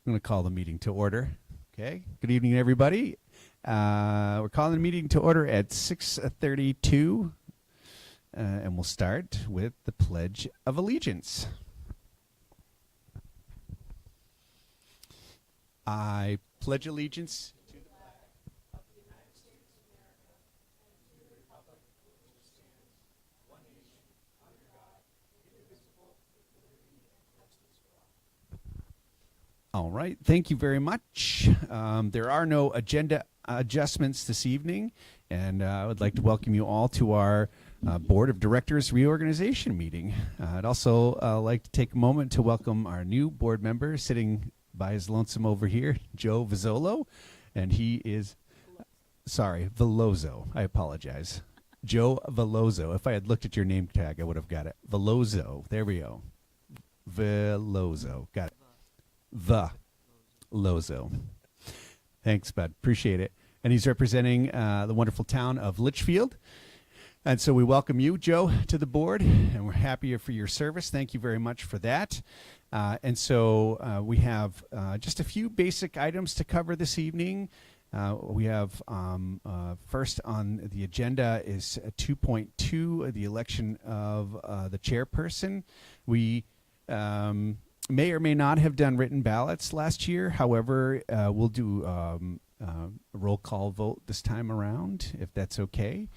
I'm going to call the meeting to order. Okay. Good evening, everybody. We're calling the meeting to order at 6:32, and we'll start with the Pledge of Allegiance. I pledge allegiance to the flag of the United States of America and to the republic for which it stands, one nation, under God, indivisible, with liberty and justice for all. All right. Thank you very much. There are no agenda adjustments this evening, and I would like to welcome you all to our Board of Directors reorganization meeting. I'd also like to take a moment to welcome our new board member sitting by his lonesome over here, Joe Vizzolo, and he is, Veloso. I apologize. Joe Veloso. If I had looked at your name tag, I would have got it. Veloso. There we go. Veloso. Got it. Veloso. Thanks, bud. Appreciate it. And he's representing the wonderful town of Litchfield. And so we welcome you, Joe, to the board, and we're happy for your service. Thank you very much for that. And so we have just a few basic items to cover this evening. We have first on the agenda is 2.2, the election of the chairperson. We may or may not have done written ballots last year. However, we'll do a roll call vote this time around, if that's okay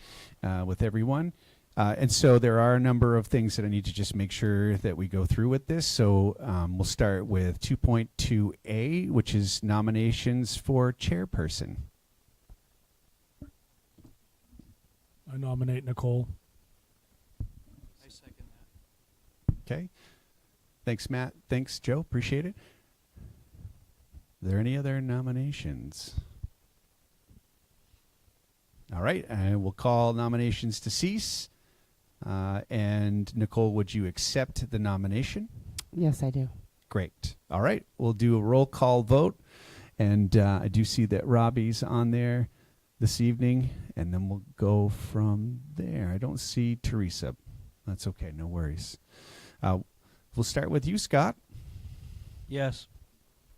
with everyone. And so there are a number of things that I need to just make sure that we go through with this. So we'll start with 2.2A, which is nominations for chairperson. I nominate Nicole. I second that. Okay. Thanks, Matt. Thanks, Joe. Appreciate it. Are there any other nominations? All right. And we'll call nominations to cease. And Nicole, would you accept the nomination? Yes, I do. Great. All right. We'll do a roll call vote. And I do see that Robbie's on there this evening. And then we'll go from there. I don't see Teresa. That's okay. No worries. We'll start with you, Scott. Yes.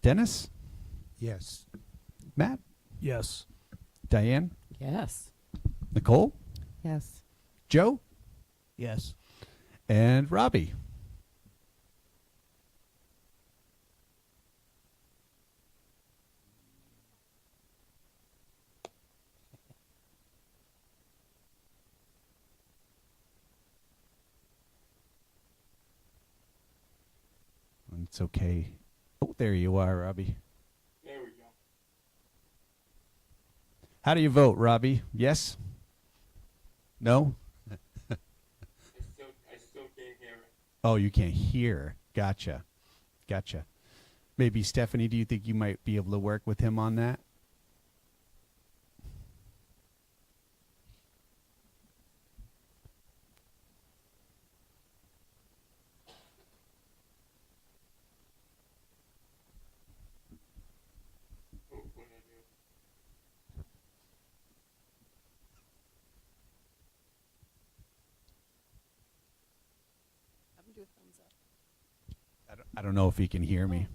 Dennis? Yes. Matt? Yes. Diane? Yes. Nicole? Yes. Joe? Yes. And Robbie? It's okay. Oh, there you are, Robbie. There we go. How do you vote, Robbie? Yes? No? I still can't hear it. Oh, you can't hear. Gotcha. Maybe, Stephanie, do you think you might be able to work with him on that? What I do? Have him do a thumbs up. I don't know if he can hear me.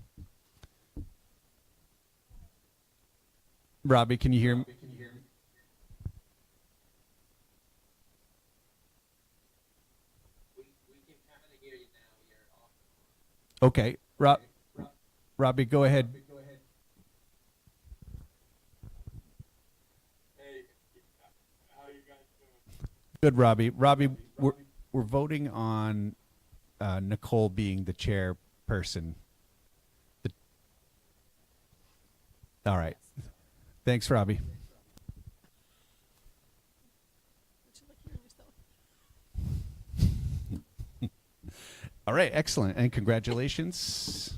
Robbie, can you hear me? We can kind of hear you now. You're off. Okay. Robbie, go ahead. Hey, how you guys doing? Good, Robbie. Robbie, we're voting on Nicole being the chairperson. All right. Thanks, Robbie. Would you like hearing yourself? All right, excellent. And congratulations.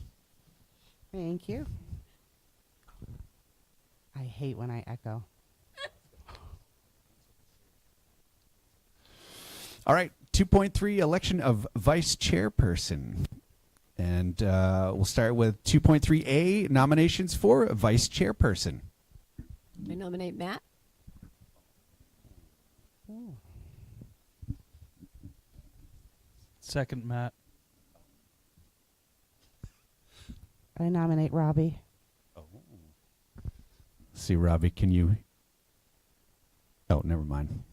Thank you. I hate when I echo. All right, 2.3, election of vice chairperson. And we'll start with 2.3A, nominations for vice chairperson. I nominate Matt. Ooh. Second, Matt. I nominate Robbie. see, Robbie, can you? Oh, never mind.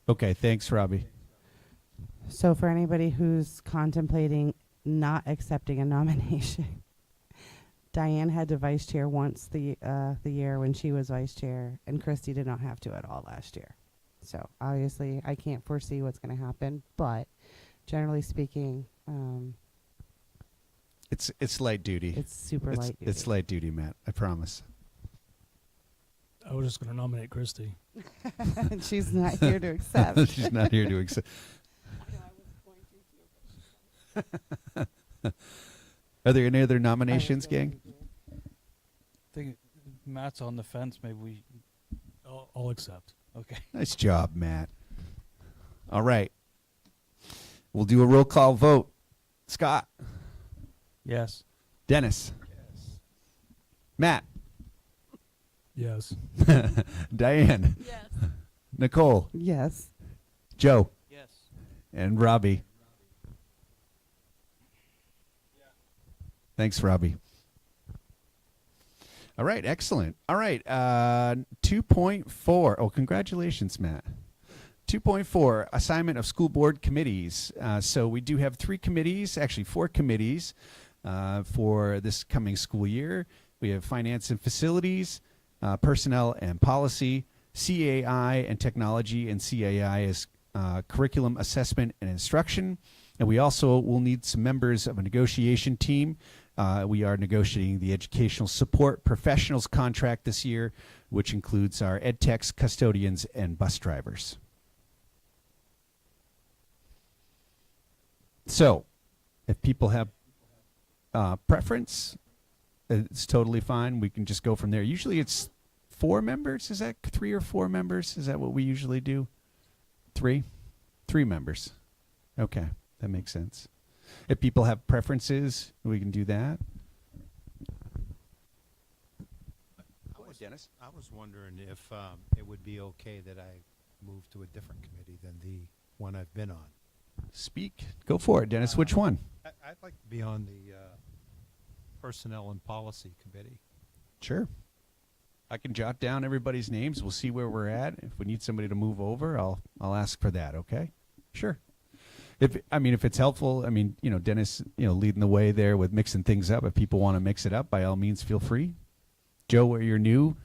Okay, thanks, Robbie. So for anybody who's contemplating not accepting a nomination, Diane had to vice chair once the year when she was vice chair, and Christy did not have to at all last year. So obviously, I can't foresee what's going to happen, but generally speaking, It's light duty. it's super It's, light duty. it's light duty, Matt. I promise. I was just going to nominate Christy. And she's not here to accept. She's not here to accept. Are there any other nominations, gang? Think Matt's on the fence. Maybe we. I'll accept. Okay. Nice job, Matt. All right. We'll do a roll call vote. Scott. Yes. Dennis. Matt. Yes. Diane. Yes. Nicole. Yes. Joe. Yes. And Robbie. Thanks, Robbie. All right, excellent. All right, 2.4. Oh, congratulations, Matt. 2.4, assignment of school board committees. So we do have 3 committees, actually 4 committees for this coming school year. We have finance and facilities, personnel and policy, CAI and technology, and CAI is curriculum assessment and instruction. And we also will need some members of a negotiation team. We are negotiating the educational support professionals contract this year, which includes our ed techs, custodians, and bus drivers. So, if people have preference, it's totally fine. We can just go from there. Usually it's 4 members. Is that 3 or 4 members? Is that what we usually do? 3? 3 members. Okay, that makes sense. If people have preferences, we can do that. Dennis? I was wondering if it would be okay that I move to a different committee than the one I've been on. Speak. Go for it, Dennis. Which one? I'd like to be on the Personnel and Policy Committee. Sure. I can jot down everybody's names. We'll see where we're at. If we need somebody to move over, I'll ask for that. Okay. Sure. If it's helpful, Dennis, leading the way there with mixing things up. If people want to mix it up, by all means, feel free. Joe, where you're new,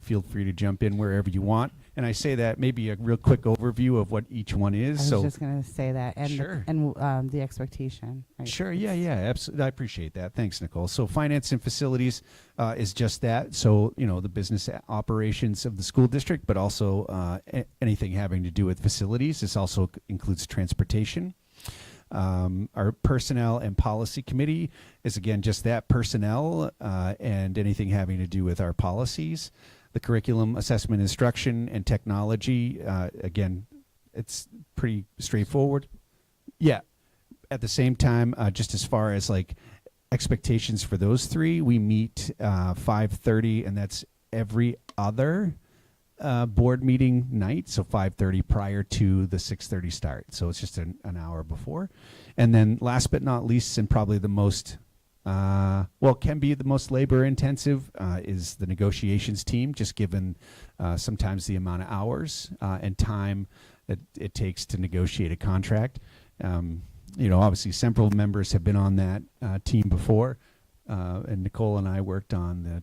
feel free to jump in wherever you want. And I say that maybe a real quick overview of what each one is. I was just going to say that, and Sure. the expectation. Right? Sure, yeah, absolutely. I appreciate that. Thanks, Nicole. So finance and facilities is just that. So, the business operations of the school district, but also anything having to do with facilities. This also includes transportation. Our personnel and policy committee is, again, just that, personnel and anything having to do with our policies. The curriculum assessment, instruction, and technology, again, it's pretty straightforward. Yeah. At the same time, just as far as like expectations for those 3, we meet 5:30, and that's every other board meeting night. So 5:30 prior to the 6:30 start. So it's just an hour before. And then last but not least, and probably the most can be the most labor intensive is the negotiations team, just given sometimes the amount of hours and time that it takes to negotiate a contract. Obviously several members have been on that team before, and Nicole and I worked on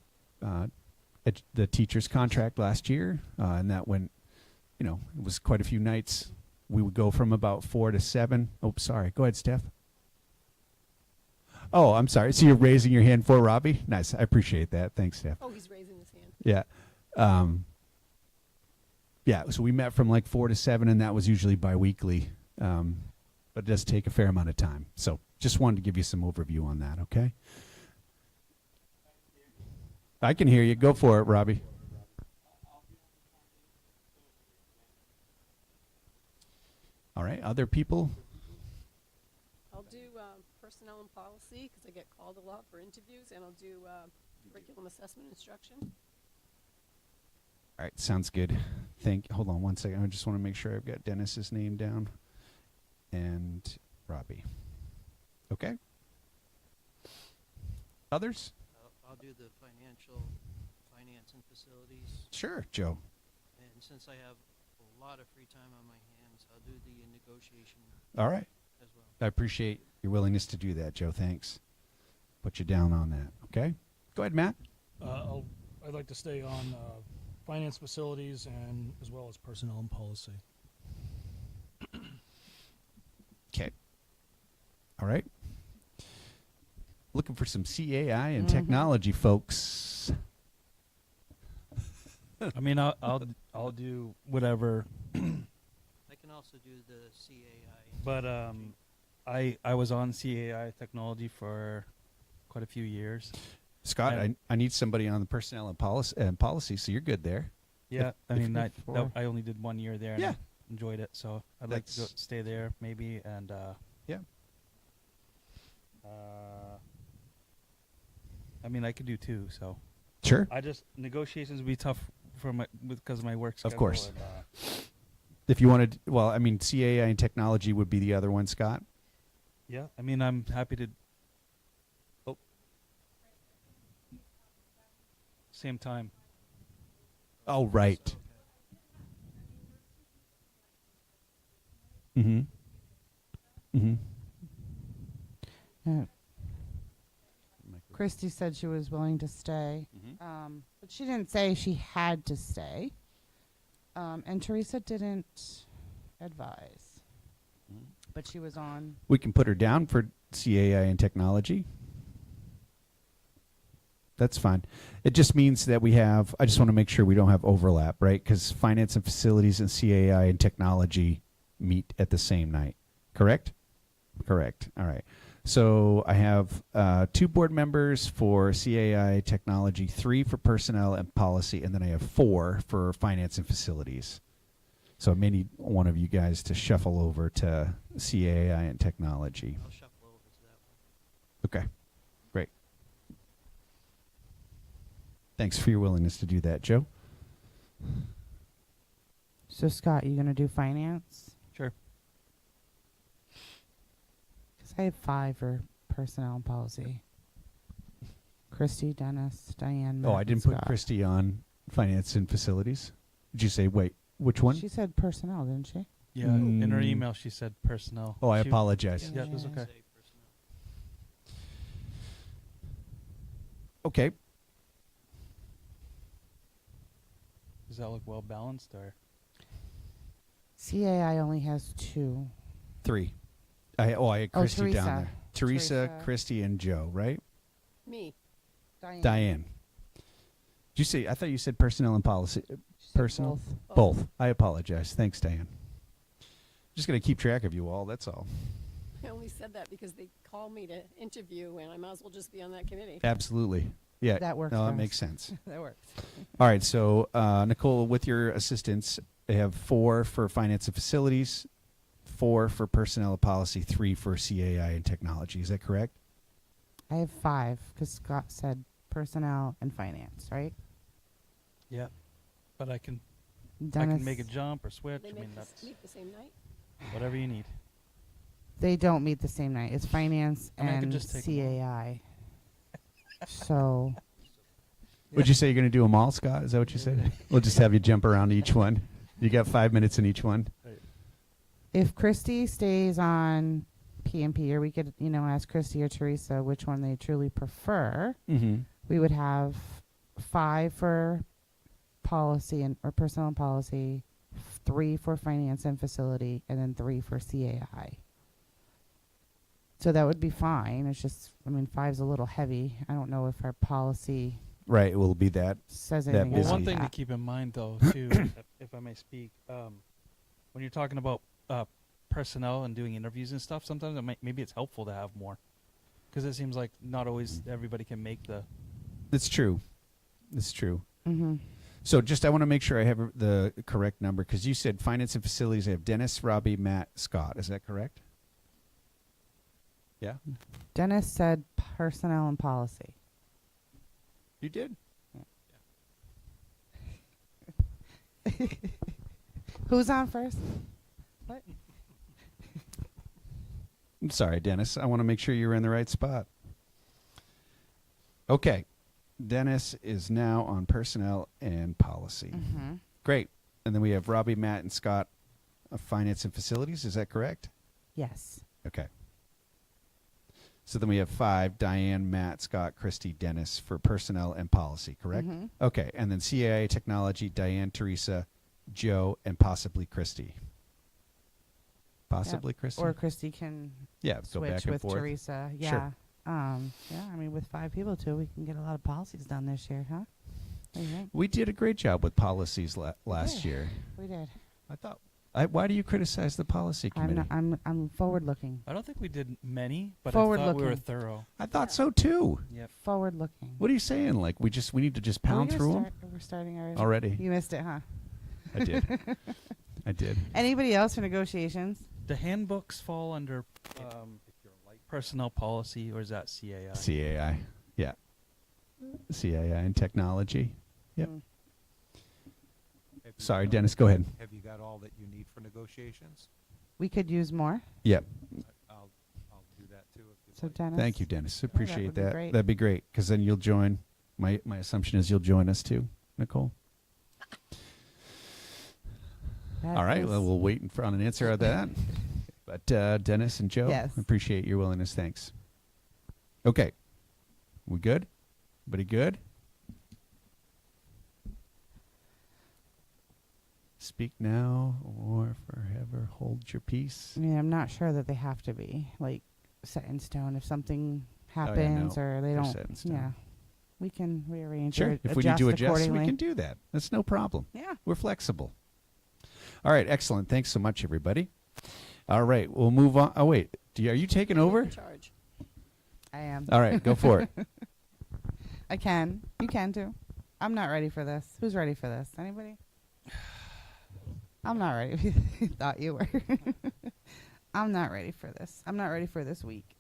the teacher's contract last year, and that went, it was quite a few nights. We would go from about 4 to 7. Oh, sorry. Go ahead, Steph. Oh, I'm sorry. So you're raising your hand for Robbie? Nice. I appreciate that. Thanks, Steph. Oh, he's raising his hand. Yeah. So we met from like 4 to 7, and that was usually biweekly. But it does take a fair amount of time. So just wanted to give you some overview on that, okay? I can hear you. Go for it, Robbie. All right. Other people? I'll do personnel and policy because I get called a lot for interviews, and I'll do curriculum assessment instruction. All right. Sounds good. Hold on one second. I just want to make sure I've got Dennis's name down. and Robbie. Okay. Others? I'll do the finance and facilities. Sure, Joe. And since I have a lot of free time on my hands, I'll do the negotiation All right. as well. I appreciate your willingness to do that, Joe. Thanks. Put you down on that. Okay. Go ahead, Matt. I'd like to stay on finance, facilities, and as well as personnel and policy. Okay. All right. Looking for some CAI and Mhm. technology, folks. I mean, I'll do whatever, I can also do the CAI. but I was on CAI technology for quite a few years. Scott, And- I need somebody on the personnel and policy, so you're good there. Yeah, I if mean, you're I for- I only did 1 year there. And Yeah. I enjoyed it, so I'd like to go That's- stay there maybe. And Yeah. I mean, I could do 2. So Sure. I just negotiations would be tough for because of my work schedule. Of course. And, If you wanted, well, I mean, CAI and technology would be the other one, Scott. yeah, I mean, I'm happy to. Oh. Same time. Oh, right. Mm-hmm. Mm-hmm. Christy said she was willing to stay, but she didn't say she had to stay. And Teresa didn't advise, but she was on. We can put her down for CAI and technology. That's fine. It just means that we have, I just want to make sure we don't have overlap, right? Because finance and facilities and CAI and technology meet at the same night. Correct? Correct. All right. So I have 2 board members for CAI technology, 3 for personnel and policy, and then I have 4 for finance and facilities. So I may need one of you guys to shuffle over to CAI and technology. I'll shuffle over to that one. Okay, great. Thanks for your willingness to do that, Joe. So Scott, you gonna do finance? Sure. Because I have 5 for personnel and policy. Christy, Dennis, Diane. Oh, Matt, I and didn't put Scott. Christy on finance and facilities. Did you say, wait, which one? She said personnel, didn't she? Yeah. In her Mm. email, she said personnel. Oh, I She- apologize. Yeah, that's okay. Say personnel. Okay. Does that look well balanced, or? CAI only has 2. 3. I had Christy down Teresa. there. Teresa, Teresa. Christy, and Joe, right? Me. Diane. Did you say, I thought you said personnel and policy. She said Personal? both. Both. I apologize. Thanks, Diane. Just going to keep track of you all, that's all. I only said that because they called me to interview, and I might as well just be on that committee. Absolutely. Yeah. That works No, for that us. makes sense. That works. All right, so Nicole, with your assistance, I have 4 for finance and facilities, 4 for personnel and policy, 3 for CAI and technology. Is that correct? I have 5 because Scott said personnel and finance, right? Yeah. But I can Dennis, make a jump or switch. They I mean, make that's meet the same night? whatever you need. They don't meet the same night. It's finance I mean, I could and just take 'em all. CAI. So Would you say you're going to do them all, Scott? Is that what you said? We'll just have you jump around each one. You got 5 minutes in each one. if Christy stays on PMP, or we could, ask Christy or Teresa which one they truly prefer, Mm-hmm. we would have 5 for policy or personnel and policy, 3 for finance and facility, and then 3 for CAI. So that would be fine. It's just, 5's a little heavy. I don't know if our policy Right, it will be that. says That anything Well, busy. one about thing to that. keep in mind, though, too, if I may speak, when you're talking about personnel and doing interviews and stuff, sometimes maybe it's helpful to have more, because it seems like not always everybody can make the. It's true. It's true. Mm-hmm. So I want to make sure I have the correct number, because you said finance and facilities. I have Dennis, Robbie, Matt, Scott. Is that correct? Yeah? Dennis said personnel and policy. You did? Who's on first? What? I'm sorry, Dennis. I want to make sure you're in the right spot. Okay. Dennis is now on personnel and policy. Mm-hmm. Great. And then we have Robbie, Matt, and Scott of finance and facilities. Is that correct? Yes. Okay. So then we have 5, Diane, Matt, Scott, Christy, Dennis for personnel and policy, correct? Mhm. Okay. And then CAI technology, Diane, Teresa, Joe, and possibly Christy. Possibly Christy? Or Christy can yeah, go switch back and with forth. Teresa. Yeah. Sure. Yeah, I mean, with 5 people, too, we can get a lot of policies done this year, huh? What do you think? We did a great job with policies last did. year. We did. I thought. Why do you criticize the policy committee? I'm forward-looking. I don't think we did many, but I Forward thought we were looking. thorough. I thought so too. Yep. Forward-looking. What are you saying? Like we need to just Are we pound gonna through them start? We're starting already. already? You missed it, huh? I did. I did. Anybody else for negotiations? The handbooks fall under personnel policy, or is that CAI? CAI. Yeah. CAI and technology. Yep. Mm. Have you Sorry, got- Dennis. Go ahead. Have you got all that you need for negotiations? We could use more. Yep. I'll do that too if you'd So like. Dennis. Thank you, Dennis. Appreciate would be that. great. That'd be great because then you'll join. My assumption is you'll join us too, Nicole. That All right. is- Well, we'll wait for an answer on that. But Dennis and Joe, Yes. appreciate your willingness. Thanks. Okay. We good? Everybody good? Speak now or forever hold your peace. I mean, I'm not sure that they have to be like set in stone. If something yeah, happens no, or they they're don't, set in stone. yeah, we can rearrange. Sure. Or If we need to adjust, we accordingly. can do that. That's no problem. Yeah. We're flexible. All right. Excellent. Thanks so much, everybody. All right. We'll move on. Oh, wait. Are you taking over? In charge. I am. All right. Go for it. I can. You can too. I'm not ready for this. Who's ready for this? Anybody? I'm not ready. If you thought you were. I'm not ready for this. I'm not ready for this week.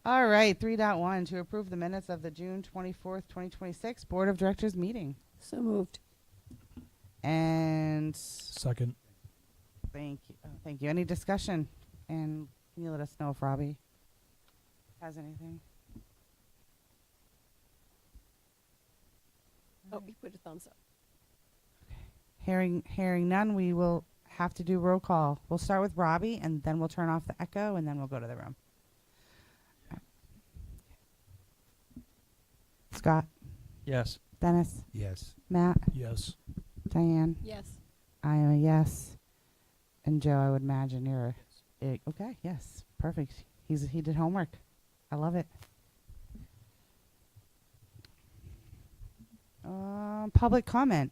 All right. 3.1 to approve the minutes of the June 24th, 2026 Board of Directors meeting. So moved. And Second. thank you. Oh, thank you. Any discussion? And can you let us know if Robbie has anything? Oh, you put a thumbs up. Hearing none, we will have to do roll call. We'll start with Robbie, and then we'll turn off the echo, and then we'll go to the room. Scott, Yes. Dennis, Yes. Matt, Yes. Diane. Yes. I am a yes. And Joe, I would imagine you're okay. Yes, perfect. He did homework. I love it. Public comment.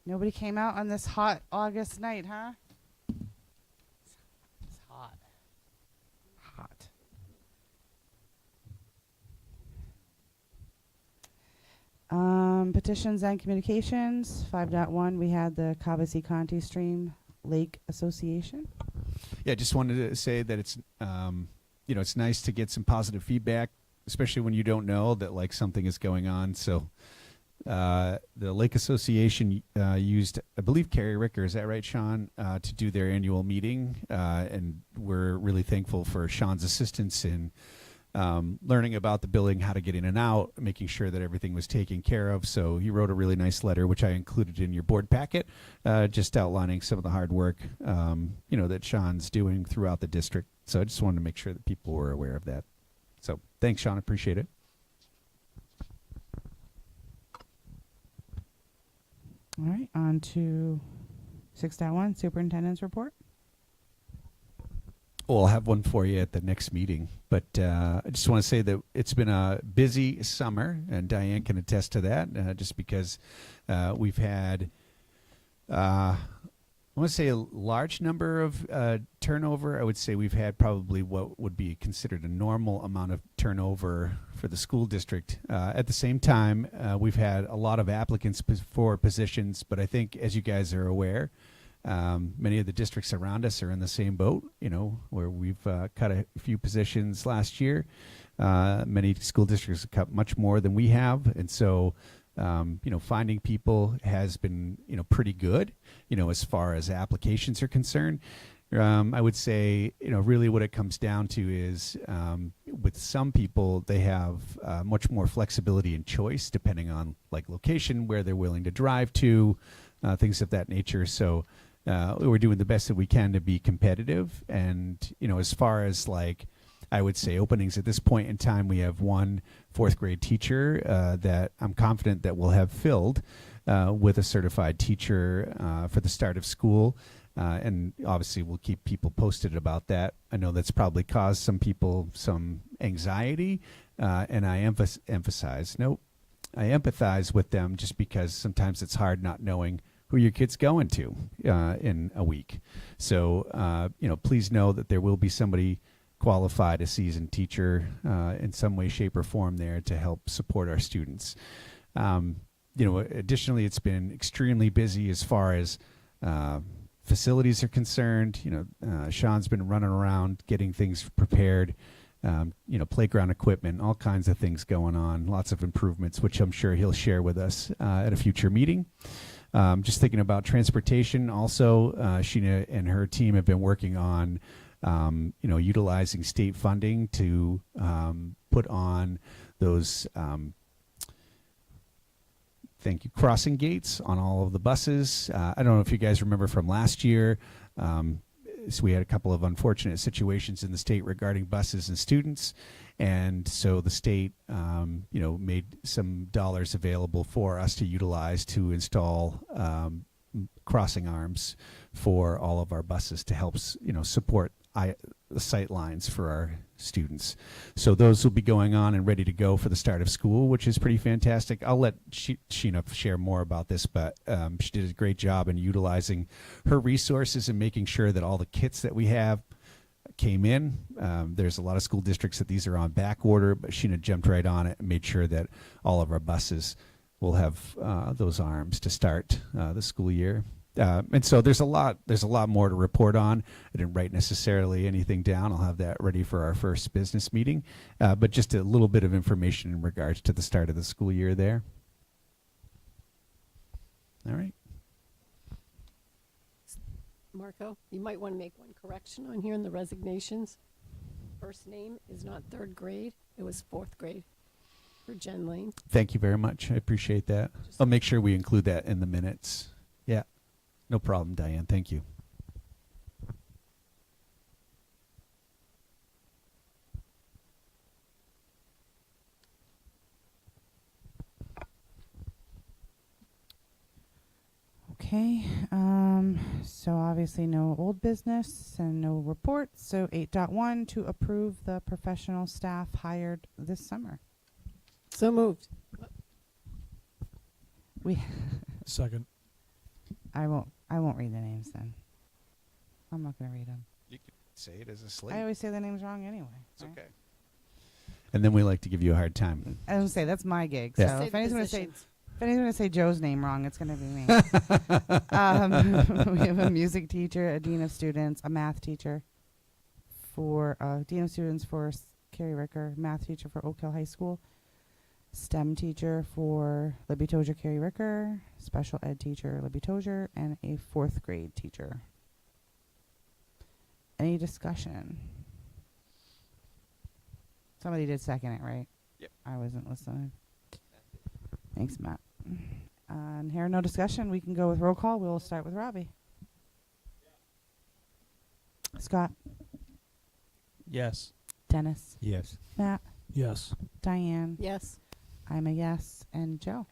Nobody came out on this hot August night, huh? It's hot. Hot. Petitions and communications. 5.1, we had the Cavasi Conti Stream Lake Association. Yeah, just wanted to say that it's it's nice to get some positive feedback, especially when you don't know that like something is going on. So the Lake Association used, I believe, Carrie Ricker, is that right, Sean, to do their annual meeting, and we're really thankful for Sean's assistance in learning about the building, how to get in and out, making sure that everything was taken care of. So he wrote a really nice letter, which I included in your board packet, just outlining some of the hard work, that Sean's doing throughout the district. So I just wanted to make sure that people were aware of that. So thanks, Sean. Appreciate it. All right, on to 6.1, Superintendent's Report. Well, I'll have one for you at the next meeting. But I just want to say that it's been a busy summer, and Diane can attest to that, just because we've had, I want to say, a large number of turnover. I would say we've had probably what would be considered a normal amount of turnover for the school district. At the same time, we've had a lot of applicants for positions, but I think, as you guys are aware, many of the districts around us are in the same boat, where we've cut a few positions last year. Many school districts have cut much more than we have. And so, finding people has been, pretty good, as far as applications are concerned. I would say, really what it comes down to is with some people, they have much more flexibility and choice depending on like location, where they're willing to drive to, things of that nature. So we're doing the best that we can to be competitive. And, as far as like, I would say openings at this point in time, we have one fourth grade teacher that I'm confident that we'll have filled with a certified teacher for the start of school. And obviously, we'll keep people posted about that. I know that's probably caused some people some anxiety, and I empathize with them just because sometimes it's hard not knowing who your kid's going to in a week. So, please know that there will be somebody qualified, a seasoned teacher in some way, shape, or form there to help support our students. Additionally, it's been extremely busy as far as facilities are concerned. Sean's been running around getting things prepared, playground equipment, all kinds of things going on, lots of improvements, which I'm sure he'll share with us at a future meeting. Just thinking about transportation also, Sheena and her team have been working on, utilizing state funding to put on those crossing gates on all of the buses. I don't know if you guys remember from last year. So we had a couple of unfortunate situations in the state regarding buses and students. And so the state, made some dollars available for us to utilize to install crossing arms for all of our buses to help, support the sight lines for our students. So those will be going on and ready to go for the start of school, which is pretty fantastic. I'll let Sheena share more about this, but she did a great job in utilizing her resources and making sure that all the kits that we have came in. There's a lot of school districts that these are on back order, but Sheena jumped right on it and made sure that all of our buses will have those arms to start the school year. And so there's a lot more to report on. I didn't write necessarily anything down. I'll have that ready for our first business meeting. But just a little bit of information in regards to the start of the school year there. All right. Marco, you might want to make one correction on here in the resignations. First name is not third grade. It was fourth grade for Jen Lane. Thank you very much. I appreciate that. I'll make sure we include that in the minutes. Yeah. No problem, Diane. Thank you. Okay, so obviously no old business and no reports. So 8.1 to approve the professional staff hired this summer. So moved. We Second. I won't read the names then. I'm not going to read them. You can say it as a slate. I always say the names wrong anyway. It's right? okay. And then we like to give you a hard time. I was going to say that's my gig. Yeah. So Say if the anyone's going to say positions. If anyone's going to say Joe's name wrong, it's going to be me. We have a music teacher, a dean of students, a math teacher for dean of students for Carrie Ricker, math teacher for Oak Hill High School, STEM teacher for Libby Tozier, Carrie Ricker, special ed teacher, Libby Tozier, and a fourth grade teacher. Any discussion? Somebody did second it, right? Yep. I wasn't listening. Thanks, Matt. And here, no discussion. We can go with roll call. We'll start with Robbie. Scott, Yes. Dennis, Yes. Matt, Yes. Diane. Yes. I'm a yes. And Joe.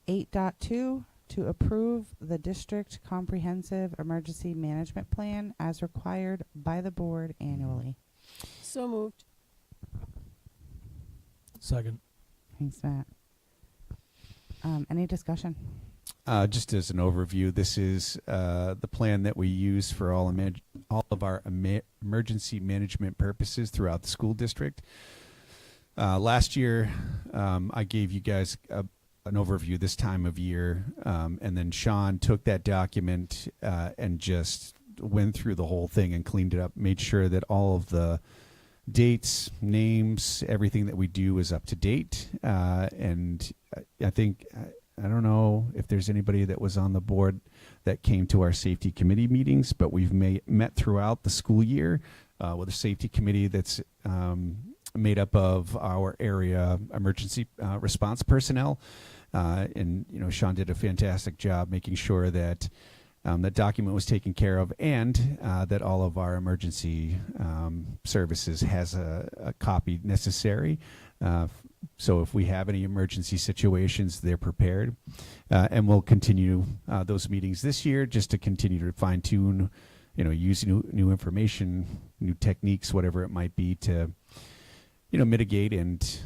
8.2 to approve the district comprehensive emergency management plan as required by the board annually. So moved. Second. Thanks, Matt. Any discussion? Just as an overview, this is the plan that we use for all of our emergency management purposes throughout the school district. Last year, I gave you guys an overview this time of year, and then Sean took that document and just went through the whole thing and cleaned it up, made sure that all of the dates, names, everything that we do is up to date. And I think, I don't know if there's anybody that was on the board that came to our safety committee meetings, but we've met throughout the school year with a safety committee that's made up of our area emergency response personnel. And, Sean did a fantastic job making sure that that document was taken care of, and that all of our emergency services has a copy necessary. So if we have any emergency situations, they're prepared. And we'll continue those meetings this year just to continue to fine tune, use new information, new techniques, whatever it might be to, mitigate and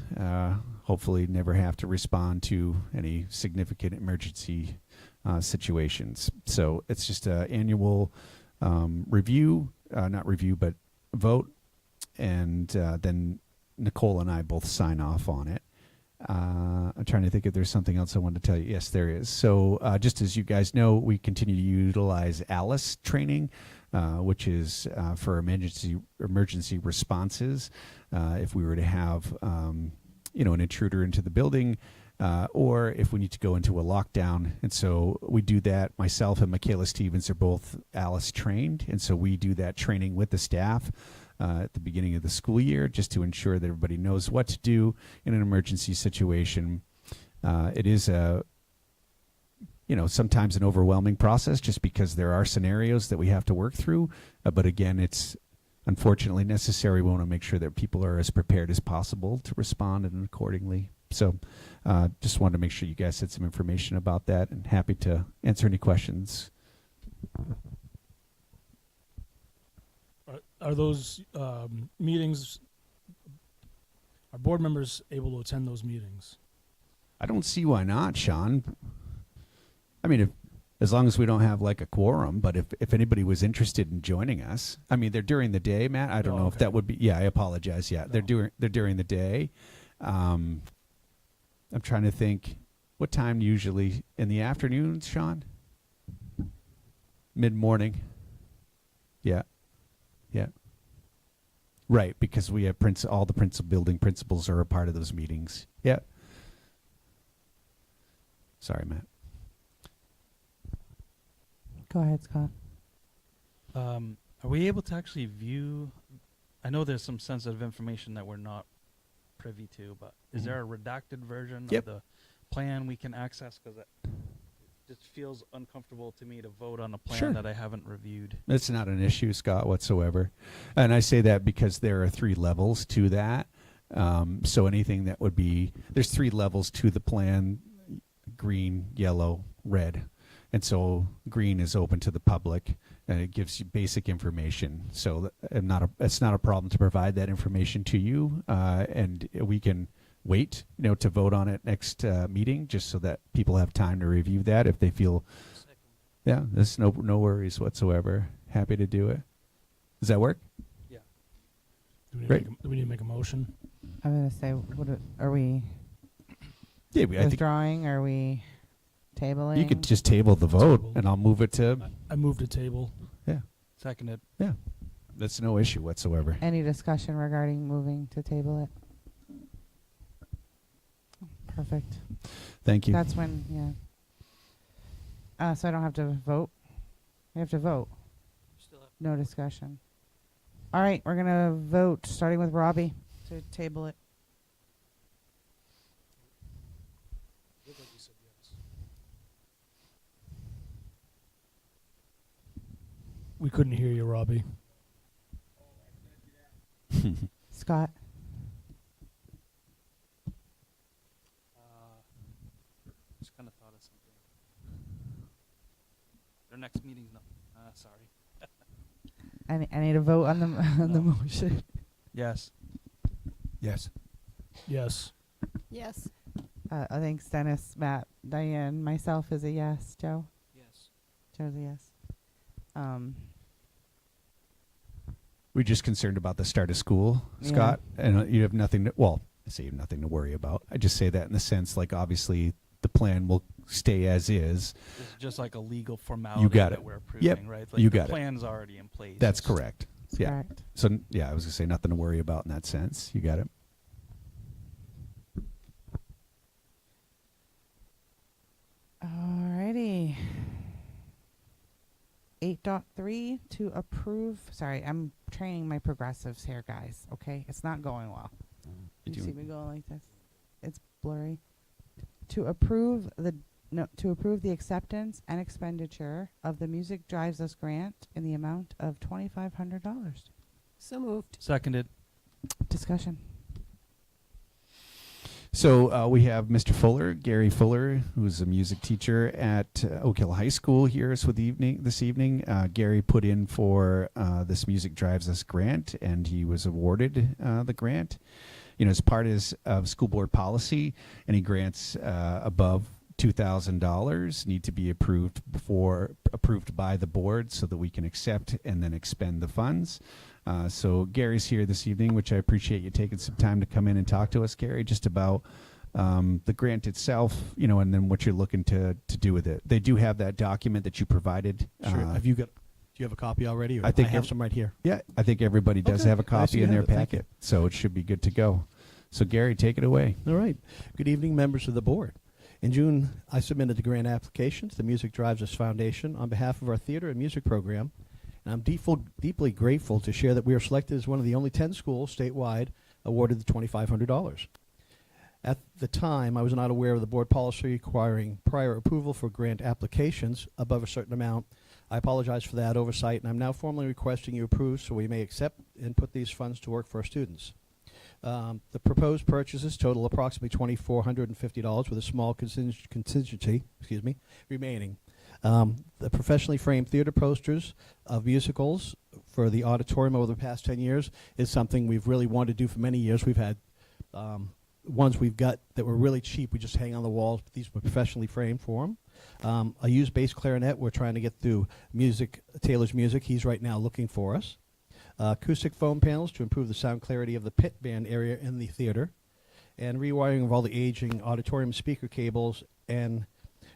hopefully never have to respond to any significant emergency situations. So it's just an annual review, not review, but vote. And then Nicole and I both sign off on it. I'm trying to think if there's something else I wanted to tell you. Yes, there is. So just as you guys know, we continue to utilize ALICE training, which is for emergency responses. If we were to have, an intruder into the building, or if we need to go into a lockdown. And so we do that. Myself and Michaela Stevens are both ALICE trained. And so we do that training with the staff at the beginning of the school year, just to ensure that everybody knows what to do in an emergency situation. It is sometimes an overwhelming process just because there are scenarios that we have to work through. But again, it's unfortunately necessary. We want to make sure that people are as prepared as possible to respond and accordingly. So just wanted to make sure you guys had some information about that, and happy to answer any questions. Are those meetings, are board members able to attend those meetings? I don't see why not, Sean. I mean, as long as we don't have like a quorum, but if anybody was interested in joining us, I mean, they're during the day, Matt. I don't know if that would be, I apologize. Yeah, they're during the day. I'm trying to think, what time usually in the afternoons, Sean? Mid-morning. Yeah. Right, because we have all the building principals are a part of those meetings. Yeah. Sorry, Matt. Go ahead, Scott. Are we able to actually view? I know there's some sensitive information that we're not privy to, but is there a redacted version of the plan we can access? Because it just feels uncomfortable to me to vote on a plan that I haven't reviewed. It's not an issue, Scott, whatsoever. And I say that because there are 3 levels to that. So anything that would be, there's 3 levels to the plan: green, yellow, red. And so green is open to the public, and it gives you basic information. So it's not a problem to provide that information to you, and we can wait, to vote on it next meeting, just so that people have time to review that if they feel. Yeah, there's no worries whatsoever. Happy to do it. Does that work? Yeah. Do we need to make a motion? I'm going to say, are we Yeah, I think withdrawing? Are we tabling? you could just table the vote, and I'll move it to. I moved to table. Yeah, Seconded. yeah, that's no issue whatsoever. Any discussion regarding moving to table it? Perfect. Thank you. That's when, so I don't have to vote? We have to vote. Still have No discussion. All right, we're going to vote, starting with Robbie, to table it. Looked like you said yes. We couldn't hear you, Robbie. Scott? Just kind of thought of something. Their next meeting's not. Sorry. I need a vote on the on the No. motion. Yes. Yes. Yes. Yes. I think Dennis, Matt, Diane, myself is a yes. Joe? yes. Joe's a yes. We're just concerned about the start of school, Yeah. Scott, and you have nothing to, I say you have nothing to worry about. I just say that in the sense, like, obviously the plan will stay as is. It's just like a legal formality got that it. we're approving, Yep, right? you the got it. plan's already in place. That's It's- correct. That's Yeah. correct. So yeah, I was gonna say nothing to worry about in that sense. You got it. Alrighty. 8.3 to approve. Sorry, I'm training my progressives here, guys. Okay, it's not going well. You You see doing- me going like this? It's blurry. To approve the acceptance and expenditure of the Music Drives Us grant in the amount of $2,500. So moved. Seconded. Discussion. So we have Mr. Fuller, Gary Fuller, who's a music teacher at Oak Hill High School here this evening. Gary put in for this Music Drives Us grant, and he was awarded the grant. You know, as part of school board policy, any grants above $2,000 need to be approved by the board so that we can accept and then expend the funds. So Gary's here this evening, which I appreciate you taking some time to come in and talk to us, Gary, just about the grant itself, you know, and then what you're looking to do with it. They do have that document that you provided. Sure. Do you have a copy already? Or I think I have ev- some right here. Yeah, I think everybody does Okay. have a Nice copy you in their have it. Thank you. packet, so it should be good to go. So Gary, take it away. All right. Good evening, members of the board. In June, I submitted the grant application to the Music Drives Us Foundation on behalf of our theater and music program. And I'm deeply grateful to share that we are selected as one of the only 10 schools statewide awarded the $2,500. At the time, I was not aware of the board policy requiring prior approval for grant applications above a certain amount. I apologize for that oversight, and I'm now formally requesting you approve so we may accept and put these funds to work for our students. The proposed purchases total approximately $2,450 with a small contingency remaining. The professionally framed theater posters of musicals for the auditorium over the past 10 years is something we've really wanted to do for many years. We've had ones we've got that were really cheap. We just hang on the walls. These were professionally framed for them. A used bass clarinet we're trying to get through Taylor's Music. He's right now looking for us. Acoustic foam panels to improve the sound clarity of the pit band area in the theater. And rewiring of all the aging auditorium speaker cables and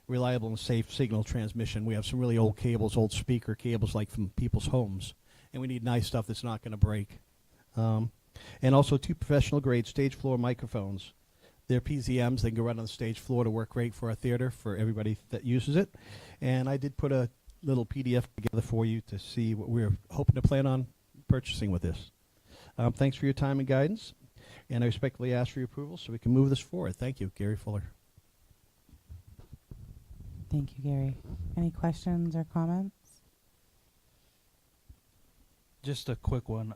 reliable and safe signal transmission. We have some really old cables, old speaker cables like from people's homes. And we need nice stuff that's not going to break. And also 2 professional grade stage floor microphones. They're PZMs. They can go right on the stage floor to work great for our theater, for everybody that uses it. And I did put a little PDF together for you to see what we're hoping to plan on purchasing with this. Thanks for your time and guidance. And I respectfully ask for your approval so we can move this forward. Thank you, Gary Fuller. Thank you, Gary. Any questions or comments? Just a quick one.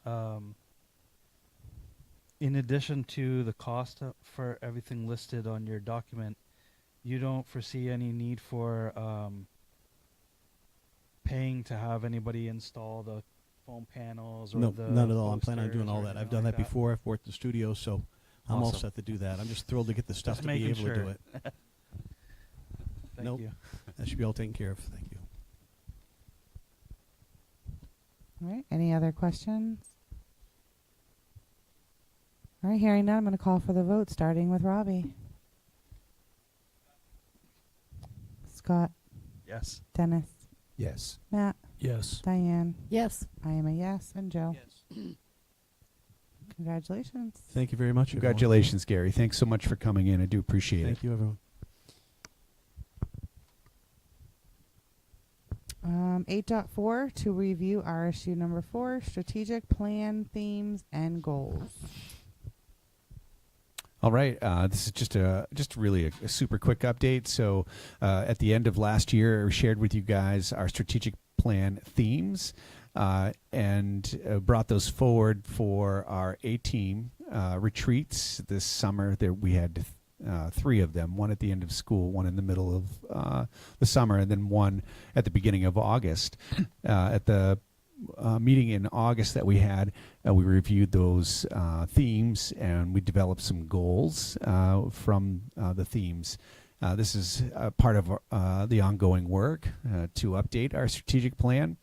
In addition to the cost for everything listed on your document, you don't foresee any need for paying to have anybody install the foam panels or No, the none at all. I'm planning on doing posters all or that. I've anything done like that before. I've worked in studios, so I'm all Awesome. set to do that. I'm just thrilled to get the stuff Just to be making able to do sure. it. Thank Nope. you. That should be all taken care of. Thank you. All right. Any other questions? All right. Hearing none, I'm going to call for the vote, starting with Robbie. Scott, Yes. Dennis, Yes. Matt, Yes. Diane. Yes. I am a yes, and Joe. Yes. Congratulations. Thank you very much. everyone. Congratulations, Gary. Thanks so much for coming in. I do appreciate Thank it. you, everyone. 8.4 to review RSU number 4, strategic plan, themes, and goals. All right, this is just really a super quick update. So, at the end of last year, I shared with you guys our strategic plan themes, and brought those forward for our A-team retreats this summer. There we had 3 of them: one at the end of school, one in the middle of the summer, and then one at the beginning of August. At the meeting in August that we had, we reviewed those themes, and we developed some goals from the themes. This is part of the ongoing work to update our strategic plan.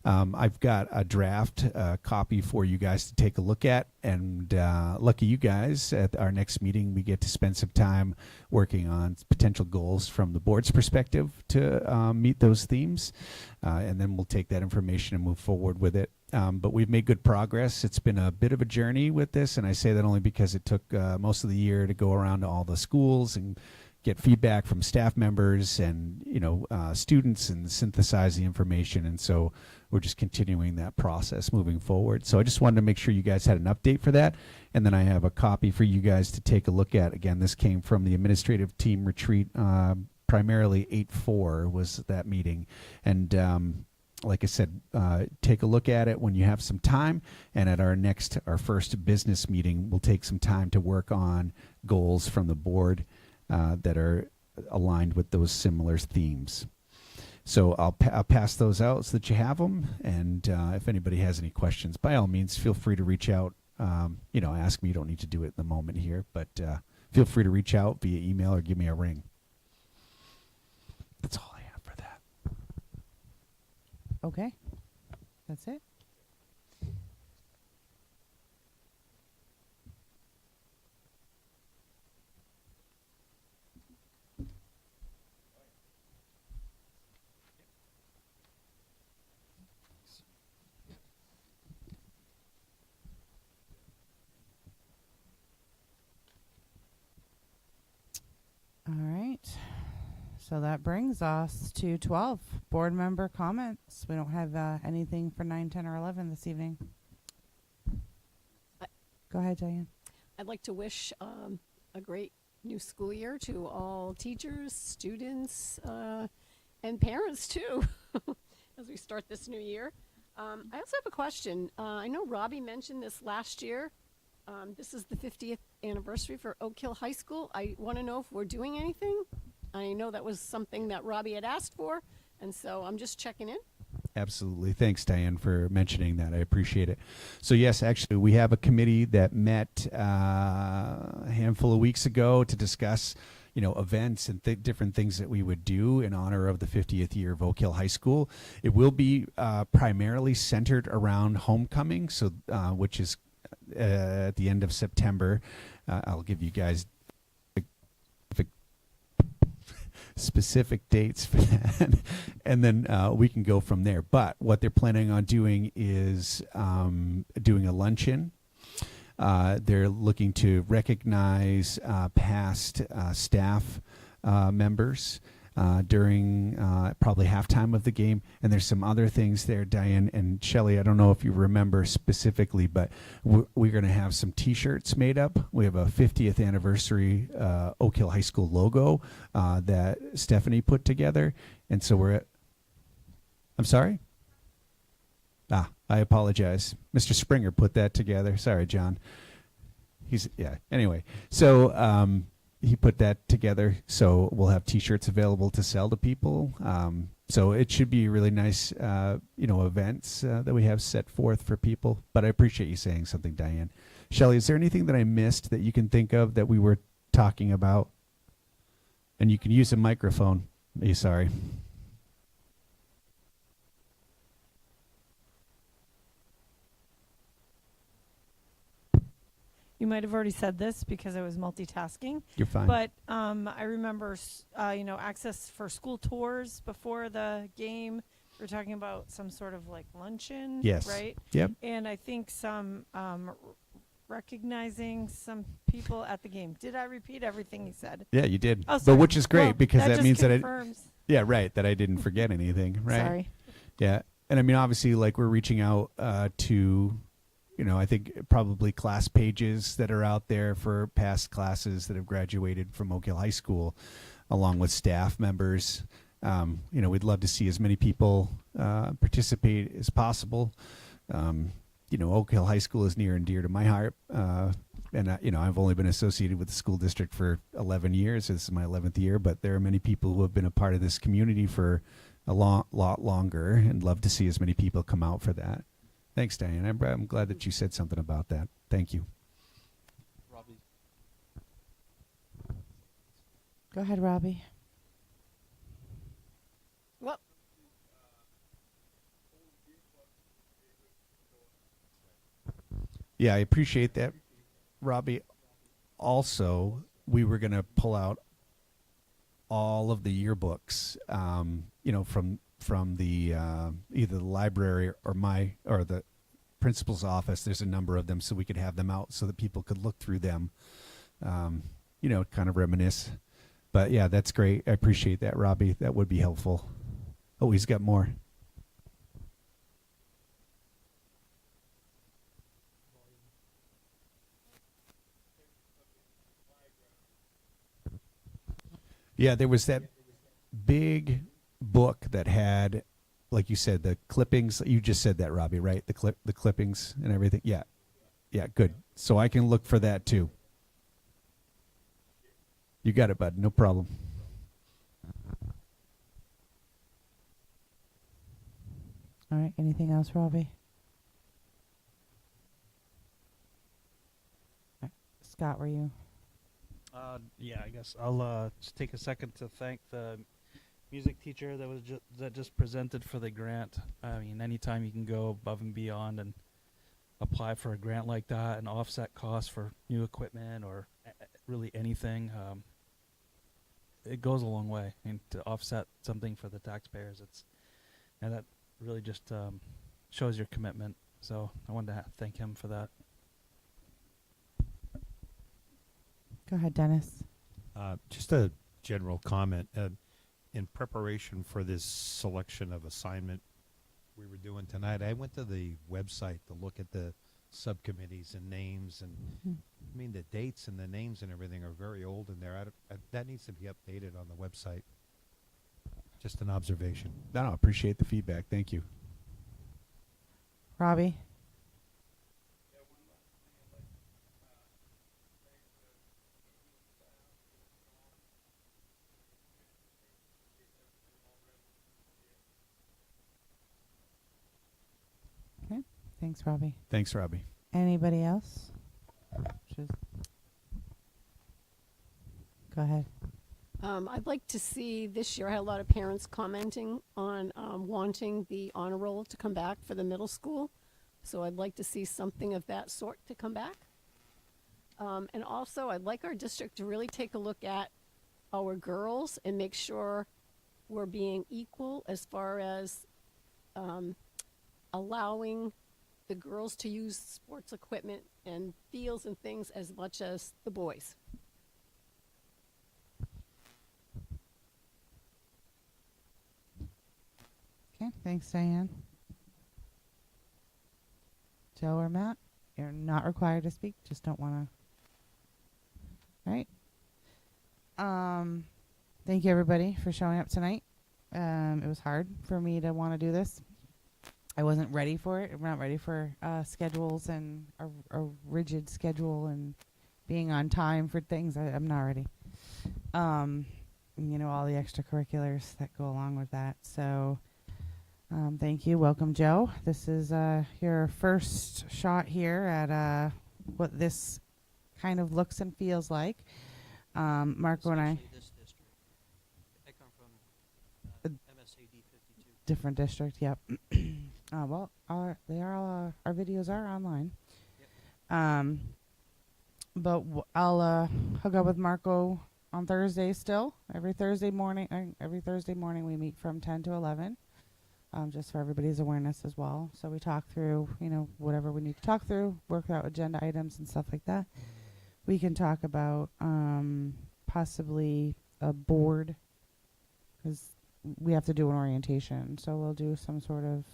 I've got a draft copy for you guys to take a look at, and lucky you guys, at our next meeting we get to spend some time working on potential goals from the board's perspective to meet those themes, and then we'll take that information and move forward with it. but we've made good progress. It's been a bit of a journey with this, and I say that only because it took most of the year to go around to all the schools and get feedback from staff members and students and synthesize the information. And so we're just continuing that process moving forward. So I just wanted to make sure you guys had an update for that. And then I have a copy for you guys to take a look at. Again, this came from the administrative team retreat, primarily 8-4 was that meeting. And like I said, take a look at it when you have some time. And at our first business meeting, we'll take some time to work on goals from the board that are aligned with those similar themes. So I'll pass those out so that you have them. And if anybody has any questions, by all means, feel free to reach out. Ask me. You don't need to do it in the moment here, but feel free to reach out via email or give me a ring. That's all I have for that. Okay. That's it. All right. So that brings us to 12 board member comments. We don't have anything for 9, 10, or 11 this evening. Go ahead, Diane. I'd like to wish a great new school year to all teachers, students, and parents too, as we start this new year. I also have a question. I know Robbie mentioned this last year. This is the 50th anniversary for Oak Hill High School. I want to know if we're doing anything. I know that was something that Robbie had asked for, and so I'm just checking in. Absolutely. Thanks, Diane, for mentioning that. I appreciate it. So, yes, actually, we have a committee that met a handful of weeks ago to discuss, events and different things that we would do in honor of the 50th year of Oak Hill High School. It will be primarily centered around homecoming, so which is at the end of September. I'll give you guys specific dates for that, and then we can go from there. But what they're planning on doing is doing a luncheon. They're looking to recognize past staff members during probably halftime of the game. And there's some other things there, Diane and Shelley. I don't know if you remember specifically, but we're going to have some T-shirts made up. We have a 50th anniversary Oak Hill High School logo that Stephanie put together. And so I'm sorry? I apologize. Mr. Springer put that together. Sorry, John. Anyway, so he put that together, so we'll have T-shirts available to sell to people. So it should be really nice, events that we have set forth for people. But I appreciate you saying something, Diane. Shelley, is there anything that I missed that you can think of that we were talking about? And you can use a microphone. Sorry. You might have already said this because I was multitasking. You're fine. But I remember, access for school tours before the game. We're talking about some sort of like luncheon, Yes. right? Yep. And I think some recognizing some people at the game. Did I repeat everything you said? Yeah, you did. Oh, but sorry. which is great Well, because that just means confirms. that I didn't forget anything, right? Sorry. Yeah. And I mean, obviously, like we're reaching out to, I think probably class pages that are out there for past classes that have graduated from Oak Hill High School, along with staff members. We'd love to see as many people participate as possible. Oak Hill High School is near and dear to my heart. And I've only been associated with the school district for 11 years. This is my 11th year, but there are many people who have been a part of this community for a lot longer, and love to see as many people come out for that. Thanks, Diane. I'm glad that you said something about that. Thank you. Robbie. Go ahead, Robbie. Well, Yeah, I appreciate that, Robbie. Also, we were going to pull out all of the yearbooks, from the either the library or principal's office. There's a number of them, so we could have them out so that people could look through them, kind of reminisce. But yeah, that's great. I appreciate that, Robbie. That would be helpful. Oh, he's got more. Yeah, there was that big book that had, like you said, the clippings. You just said that, Robbie, right? The clippings and everything. Yeah, yeah, good. So I can look for that too. You got it, bud. No problem. All right. Anything else, Robbie? All right. Scott, were you? Yeah, I guess I'll just take a second to thank the music teacher that just presented for the grant. I mean, anytime you can go above and beyond and apply for a grant like that and offset costs for new equipment or really anything, it goes a long way. I mean, to offset something for the taxpayers, and that really just shows your commitment. So I wanted to thank him for that. Go ahead, Dennis. Just a general comment. In preparation for this selection of assignment we were doing tonight, I went to the website to look at the subcommittees and names, and I mean the dates and the names and everything are very old in there. That needs to be updated on the website. Just an observation. No, I appreciate the feedback. Thank you. Robbie? Okay. Thanks, Robbie. Thanks, Robbie. Anybody else? Go ahead. I'd like to see this year, I had a lot of parents commenting on wanting the honor roll to come back for the middle school. So I'd like to see something of that sort to come back. And also, I'd like our district to really take a look at our girls and make sure we're being equal as far as allowing the girls to use sports equipment and fields and things as much as the boys. Okay, thanks, Diane. Joe or Matt, you're not required to speak. Just don't want to. All right. Thank you, everybody, for showing up tonight. It was hard for me to want to do this. I wasn't ready for it. I'm not ready for schedules and a rigid schedule and being on time for things. I'm not ready. All the extracurriculars that go along with that. So thank you. Welcome, Joe. This is your first shot here at what this kind of looks and feels like. Marco and I. Especially this district. I come from MSAD 52. Different district, yep. Our videos are online. Yep. But I'll hook up with Marco on Thursday still. Every Thursday morning we meet from 10 to 11. Just for everybody's awareness as well. So we talk through, whatever we need to talk through, work out agenda items and stuff like that. We can talk about possibly a board, because we have to do an orientation. So we'll do some sort of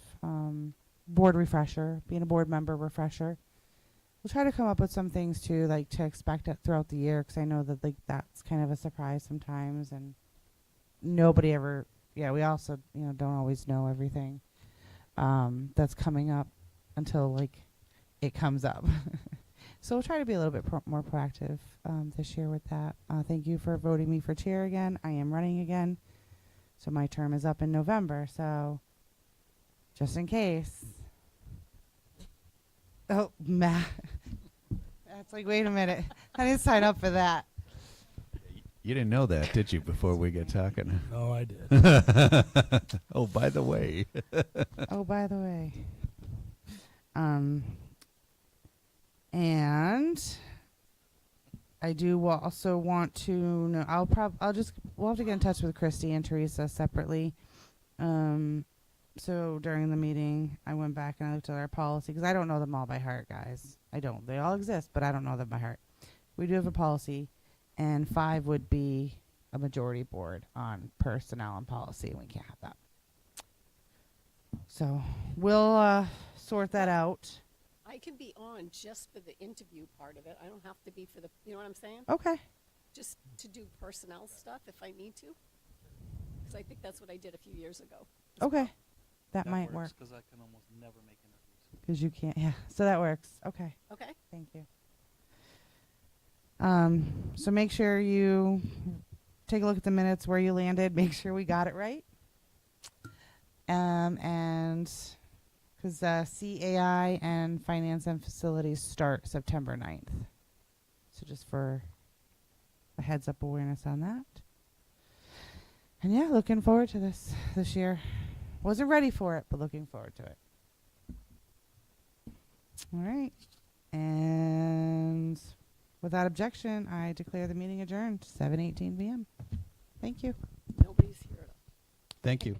board refresher, being a board member refresher. We'll try to come up with some things too, like to expect it throughout the year, because I know that that's kind of a surprise sometimes, and nobody ever. Yeah, we also don't always know everything that's coming up until it comes up. So we'll try to be a little bit more proactive this year with that. Thank you for voting me for chair again. I am running again. So my term is up in November. So just in case. Oh, Matt. That's wait a minute. I didn't sign up for that. You didn't know that, did you, before we get talking? No, I did. Oh, by the way. Oh, by the way. And I do also want to know, we'll have to get in touch with Christy and Teresa separately. So during the meeting, I went back and I looked at our policy because I don't know them all by heart, guys. I don't. They all exist, but I don't know them by heart. We do have a policy, and 5 would be a majority board on personnel and policy, and we can't have that. So we'll sort that out. I can be on just for the interview part of it. I don't have to be for the, you know what I'm saying? Okay. Just to do personnel stuff if I need to. Because I think that's what I did a few years ago. Okay. That might work. because I can almost never make interviews. Because you can't. Yeah. So that works. Okay. Okay. Thank you. So make sure you take a look at the minutes where you landed. Make sure we got it right. And because CAI and finance and facilities start September 9th. So just for a heads up awareness on that. And yeah, looking forward to this year. Wasn't ready for it, but looking forward to it. All right. And without objection, I declare the meeting adjourned, 7:18 p.m. Thank you. Nobody's here. Thank you.